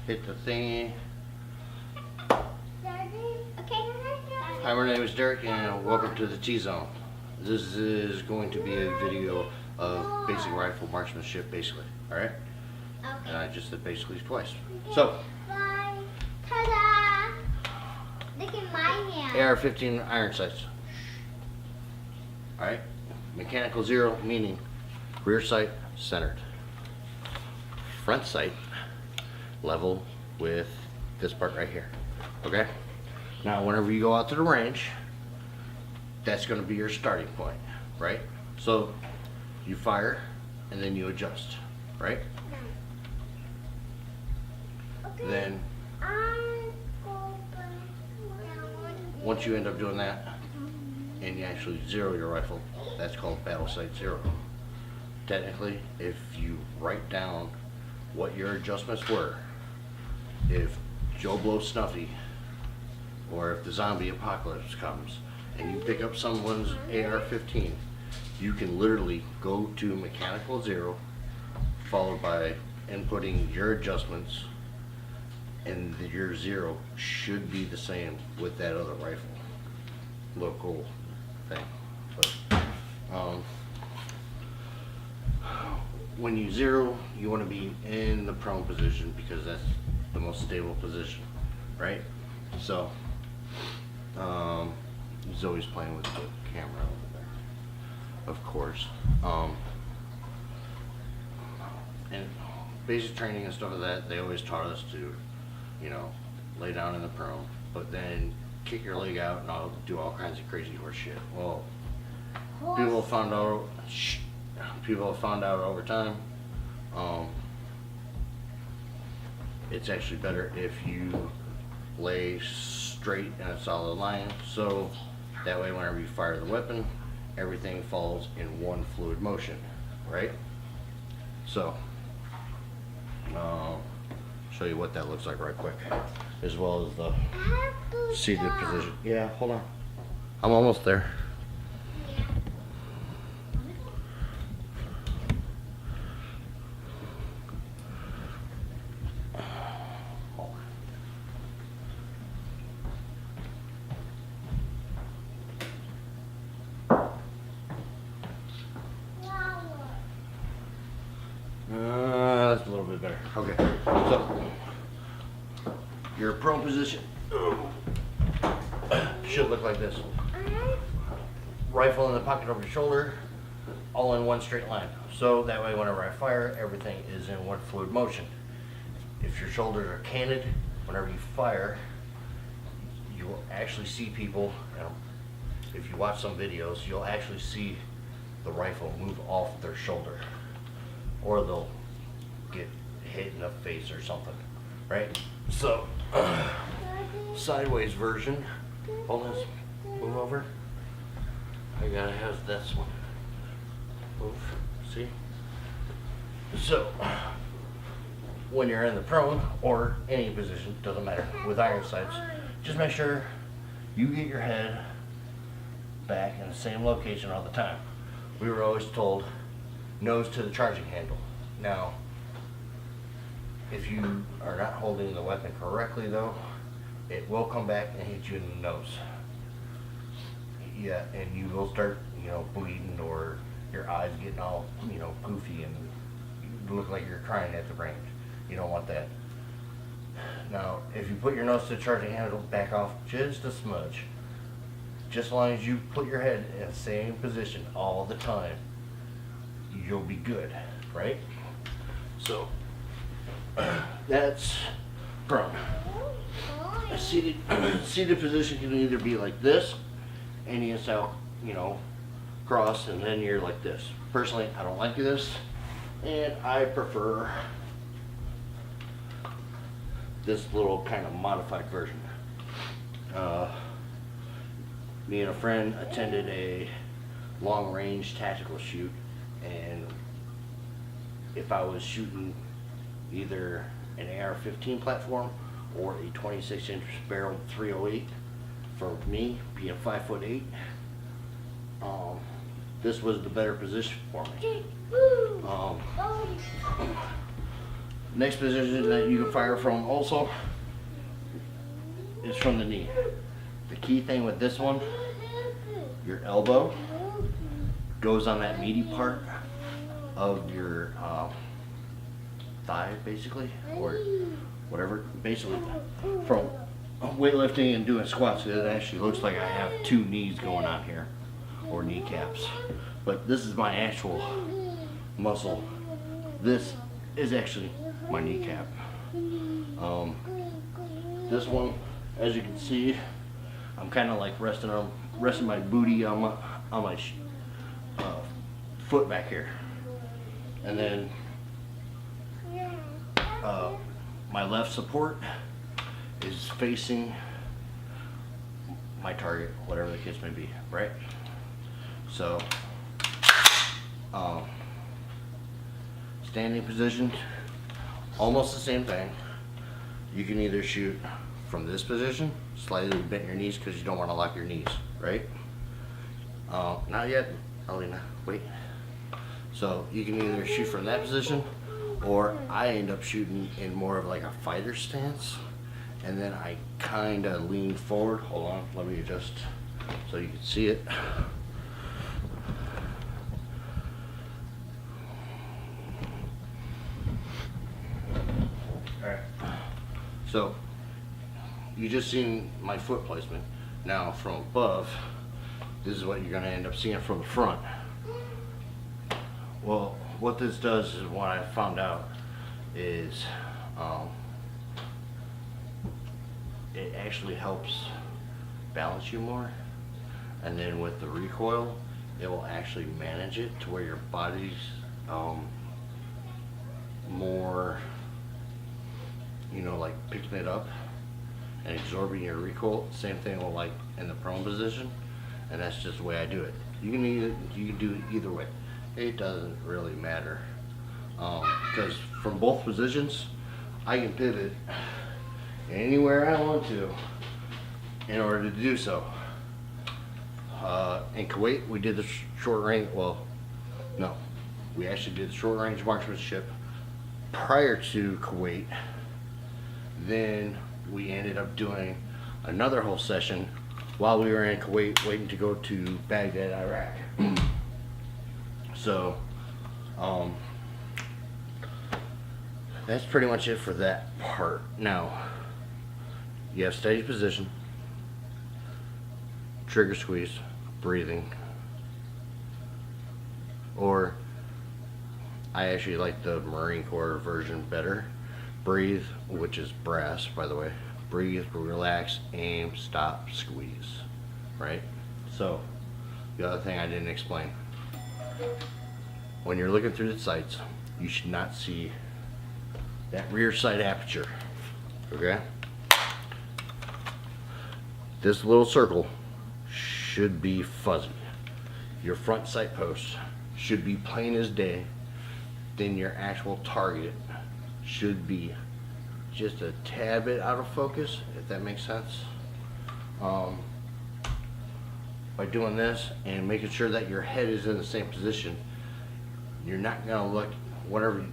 hit the thingy. Okay. Hi, my name is Derek and welcome to the T-Zone. This is going to be a video of basic rifle marksmanship, basically. Alright? And I just said basically twice. So, Ta-da! Look at my hand. AR-15 iron sights. Alright? Mechanical zero, meaning rear sight centered. Front sight level with this part right here. Okay? Now, whenever you go out to the range, that's going to be your starting point, right? So, you fire and then you adjust, right? Okay. Then, once you end up doing that, and you actually zero your rifle, that's called battle sight zero. Technically, if you write down what your adjustments were, if Joe blows Snuffy, or if the zombie apocalypse comes, and you pick up someone's AR-15, you can literally go to mechanical zero, followed by inputting your adjustments, and your zero should be the same with that other rifle. Little cool thing. But, when you zero, you want to be in the prone position because that's the most stable position, right? So, Zoe's playing with the camera over there, of course. And basic training and stuff like that, they always taught us to, you know, lay down in the prone, but then kick your leg out and I'll do all kinds of crazy horse shit. Well, people have found out over time, it's actually better if you lay straight in a solid line, so that way whenever you fire the weapon, everything falls in one fluid motion, right? So, show you what that looks like right quick, as well as the seated position. Yeah, hold on. I'm almost there. That's a little bit better. Okay, so your prone position should look like this. Rifle in the pocket over your shoulder, all in one straight line. So that way whenever I fire, everything is in one fluid motion. If your shoulders are canted, whenever you fire, you will actually see people, you know, if you watch some videos, you'll actually see the rifle move off their shoulder. Or they'll get hit in the face or something, right? So, sideways version. Hold on, move over. I gotta have this one. Move, see? So, when you're in the prone, or any position, doesn't matter, with iron sights, just make sure you get your head back in the same location all the time. We were always told, nose to the charging handle. Now, if you are not holding the weapon correctly though, it will come back and hit you in the nose. Yeah, and you will start, you know, bleeding, or your eyes getting all, you know, goofy and you look like you're crying at the range. You don't want that. Now, if you put your nose to the charging handle, back off just a smudge. Just as long as you put your head in the same position all the time, you'll be good, right? So, that's prone. A seated position can either be like this, and you can, you know, cross, and then you're like this. Personally, I don't like this, and I prefer this little kind of modified version. Me and a friend attended a long-range tactical shoot, and if I was shooting either an AR-15 platform or a 26-inch barrel 308, for me, being 5'8", this was the better position for me. Next position that you can fire from also is from the knee. The key thing with this one, your elbow goes on that meaty part of your thigh, basically, or whatever. Basically, from weightlifting and doing squats, it actually looks like I have two knees going on here, or kneecaps. But this is my actual muscle. This is actually my kneecap. This one, as you can see, I'm kind of like resting my booty on my foot back here, and then my left support is facing my target, whatever the case may be, right? So, standing position, almost the same thing. You can either shoot from this position, slightly bent your knees because you don't want to lock your knees, right? Not yet, Alina, wait. So you can either shoot from that position, or I end up shooting in more of like a fighter stance, and then I kind of lean forward. Hold on, let me adjust so you can see it. Alright, so you just seen my foot placement. Now from above, this is what you're going to end up seeing from the front. Well, what this does is, what I found out is it actually helps balance you more, and then with the recoil it will actually manage it to where your body's more, you know, like picking it up and absorbing your recoil. Same thing with like in the prone position, and that's just the way I do it. You can do it either way. It doesn't really matter, because from both positions I can pivot anywhere I want to in order to do so. In Kuwait we did the short range, well no, we actually did short range marksmanship prior to Kuwait. Then we ended up doing another whole session while we were in Kuwait, waiting to go to Baghdad, Iraq. So that's pretty much it for that part. Now you have steady position, trigger squeeze, breathing, or I actually like the Marine Corps version better. Breathe, which is brass, by the way. Breathe, relax, aim, stop, squeeze. Right? So, the other thing I didn't explain. When you're looking through the sights, you should not see that rear sight aperture. Okay? This little circle should be fuzzy. Your front sight post should be plain as day. Then your actual target should be just a tad bit out of focus, if that makes sense. By doing this and making sure that your head is in the same position, you're not gonna look, whatever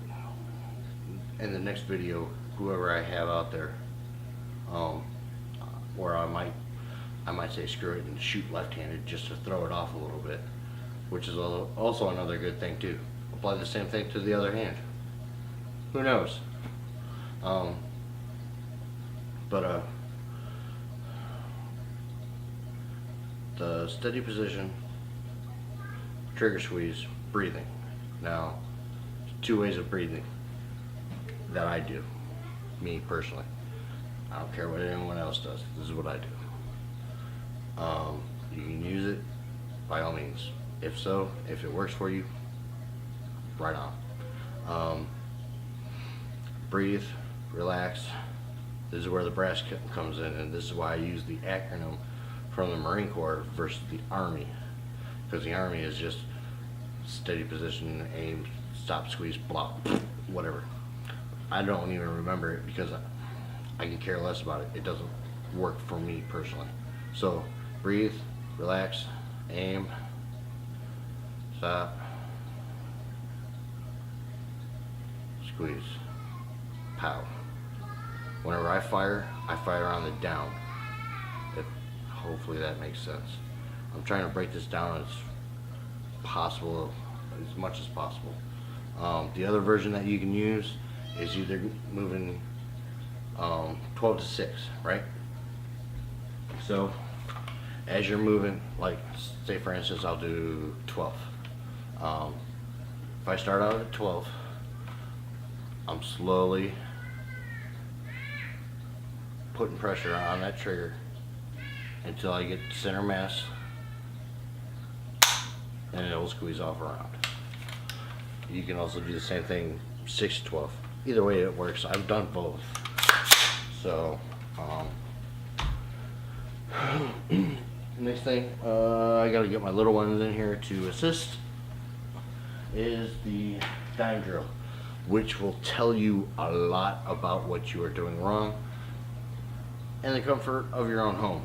in the next video, whoever I have out there, where I might say screw it and shoot left-handed just to throw it off a little bit, which is also another good thing too. Apply the same thing to the other hand. Who knows? The steady position, trigger squeeze, breathing. Now, two ways of breathing that I do, me personally. I don't care what anyone else does. This is what I do. You can use it by all means. If so, if it works for you, right on. Breathe, relax. This is where the brass comes in, and this is why I use the acronym from the Marine Corps versus the Army, because the Army is just steady position, aim, stop, squeeze, block, whatever. I don't even remember it because I can care less about it. It doesn't work for me personally. So breathe, relax, aim, stop, squeeze. pow. Whenever I fire on the down. Hopefully that makes sense. I'm trying to break this down as possible, as much as possible. The other version that you can use is either moving 12 to 6, right? So as you're moving, like say for instance I'll do 12. If I start out at 12, I'm slowly putting pressure on that trigger until I get center mass, and it will squeeze off around. You can also do the same thing 6 to 12. Either way it works. I've done both. So next thing, I gotta get my little ones in here to assist, is the dime drill, which will tell you a lot about what you are doing wrong in the comfort of your own home.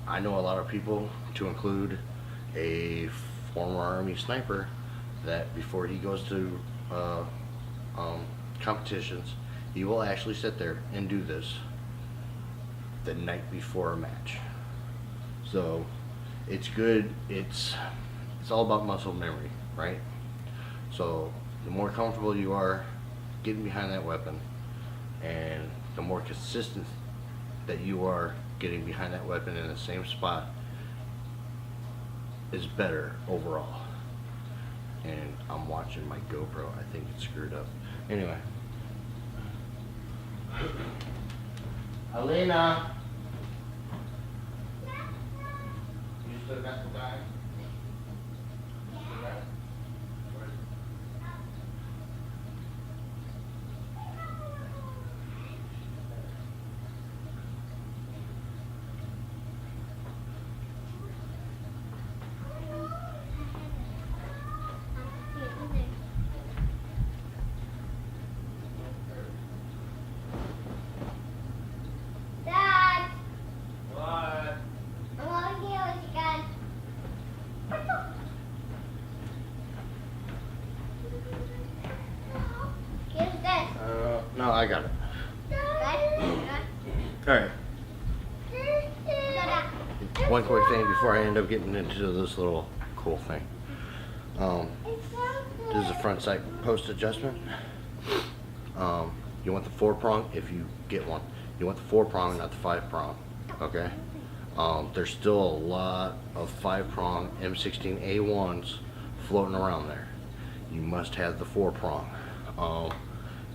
I know a lot of people, to include a former Army sniper, that before he goes to competitions, he will actually sit there and do this the night before a match. So it's good. It's all about muscle memory, right? So the more comfortable you are getting behind that weapon, and the more consistent that you are getting behind that weapon in the same spot, is better overall. And I'm watching my GoPro. I think it's screwed up. Anyway. Alina! You still got the dime? Still got it? Where is it? Dad, What? I want to hear what you got. Here's this. No, I got it. Dad? Alright. Dad. One quick thing before I end up getting into this little cool thing. This is a front sight post adjustment. You want the 4-prong if you get one. You want the 4-prong, not the 5-prong. Okay? There's still a lot of 5-prong M16A1s floating around there. You must have the 4-prong.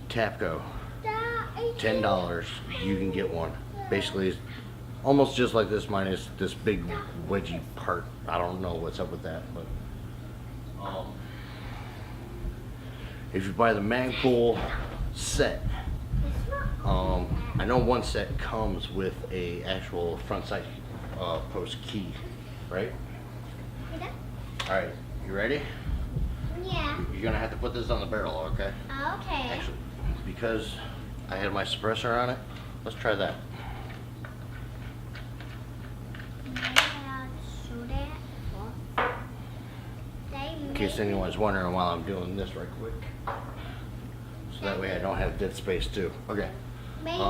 Tapco, $10. You can get one. Basically, it's almost just like this, minus this big wedgy part. I don't know what's up with that, but if you buy the Magpul set, I know one set comes with a actual front sight post key, right? Alright, you ready? Yeah. You're gonna have to put this on the barrel, okay? Okay. Actually, because I had my suppressor on it, let's try that. In case anyone's wondering while I'm doing this right quick. So that way I don't have dead space too. Okay. Maybe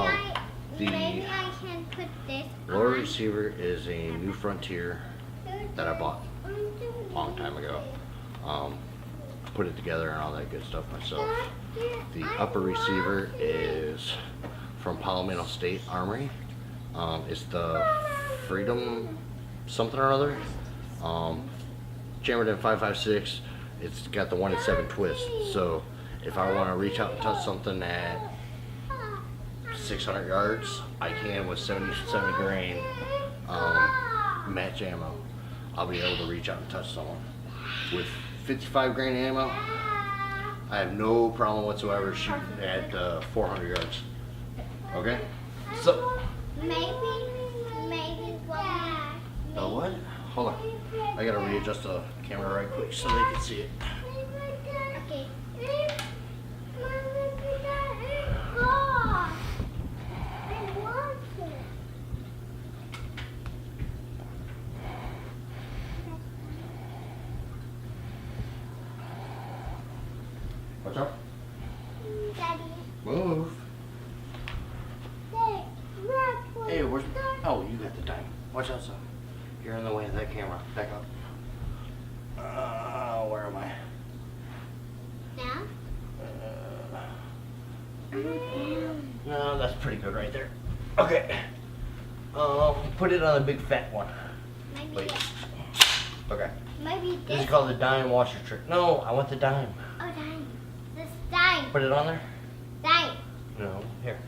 I can put this Lower on. receiver is a New Frontier that I bought a long time ago. Put it together and all that good stuff myself. The upper receiver is from Palomino State Armory. It's the Freedom something or other. Jammered in 5.56. It's got the 1-in-7 twist. So if I want to reach out and touch something at 600 yards, I can with 77 grain match ammo. I'll be able to reach out and touch someone. With 55 grain ammo, I have no problem whatsoever shooting at 400 yards. Okay? So, Maybe what? Hold on. I gotta readjust the camera right quick so they can see it. Okay. What's up? Daddy. Move. Hey, where's... Oh, you got the time. Watch out, son. You're in the way of that camera. Back up. Where am I? Now? No, that's pretty good right there. Okay. Put it on the big fat one. Maybe Wait. this. Okay. Maybe This this. is called the dime washer trick. No, I want the dime. Oh, dime. This dime. Put it on there? Dime. No. Here.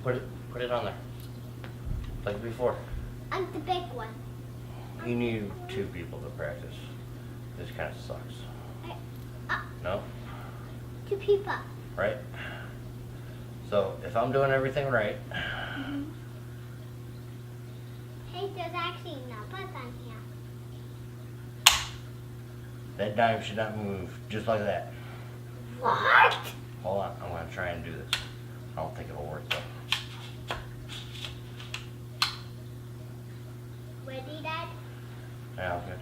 Put it on there. Like before. I'm the big one. You need 2 people to practice. This kind of sucks. No? 2 people. Right? So, if I'm doing everything right, Hey, there's actually numbers on here. that dime should not move just like that. What? Hold on, I'm going to try and do this. I don't think it'll work though. Ready, Dad? Yeah, good.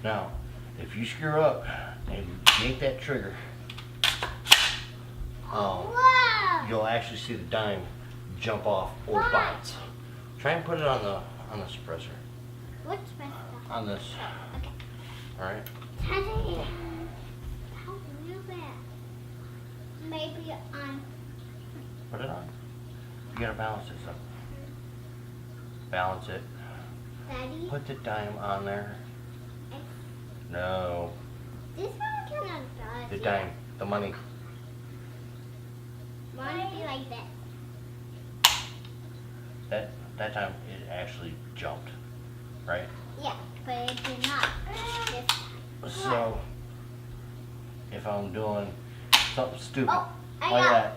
Now, if you screw up and yank that trigger, Whoa! you'll actually see the dime jump off or What? bounce. Try and put it on the suppressor. What's my stuff? On this. Okay. Alright? Teddy. How real bad? Maybe on. Put it on. You gotta balance it, so. Balance it. Daddy. Put the dime on there. No. This one cannot does. The dime. The money. Want to be like this? That time it actually jumped. Right? Yeah, but it did not. This time. So, if I'm doing something stupid Oh, I like got.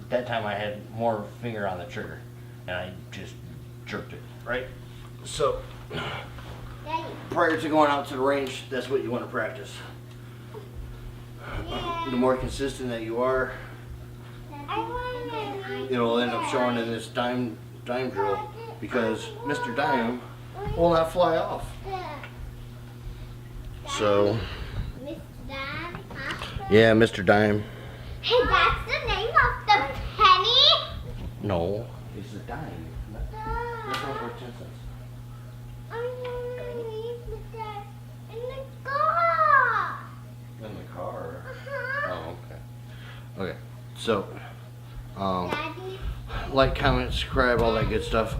that time I had more finger on the trigger and I just jerked it, right? So, Daddy. prior to going out to the range, that's what you want to practice. Yeah. The more consistent that you are, I want to. it'll end up showing in this dime drill because Mr. Dime will not fly off. So, Mr. Dad, huh? yeah, Mr. Dime. Hey, that's the name of the penny? No, it's a dime. This one's worth 10 cents. I'm gonna leave the dad in the car. In the car. Uh-huh. Oh, okay. Okay, so, Daddy, like, comment, subscribe, all that good stuff.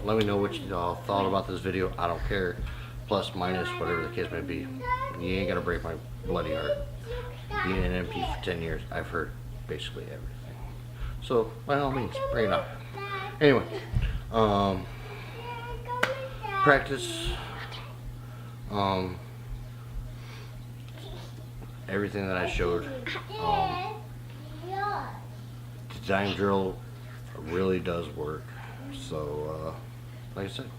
Let me know what you all thought about this video. I don't care. Plus, minus, whatever the case may be. You ain't gonna break my bloody heart. Being an MP for 10 years, I've heard basically everything. So, by all means, bring it on. Anyway, practice everything that I showed. The dime drill really does work. So, like I said,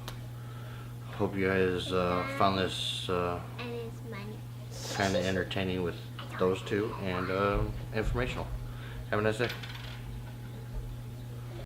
hope you guys found this and it's money. kind of entertaining with those 2 and informational. Have a nice day.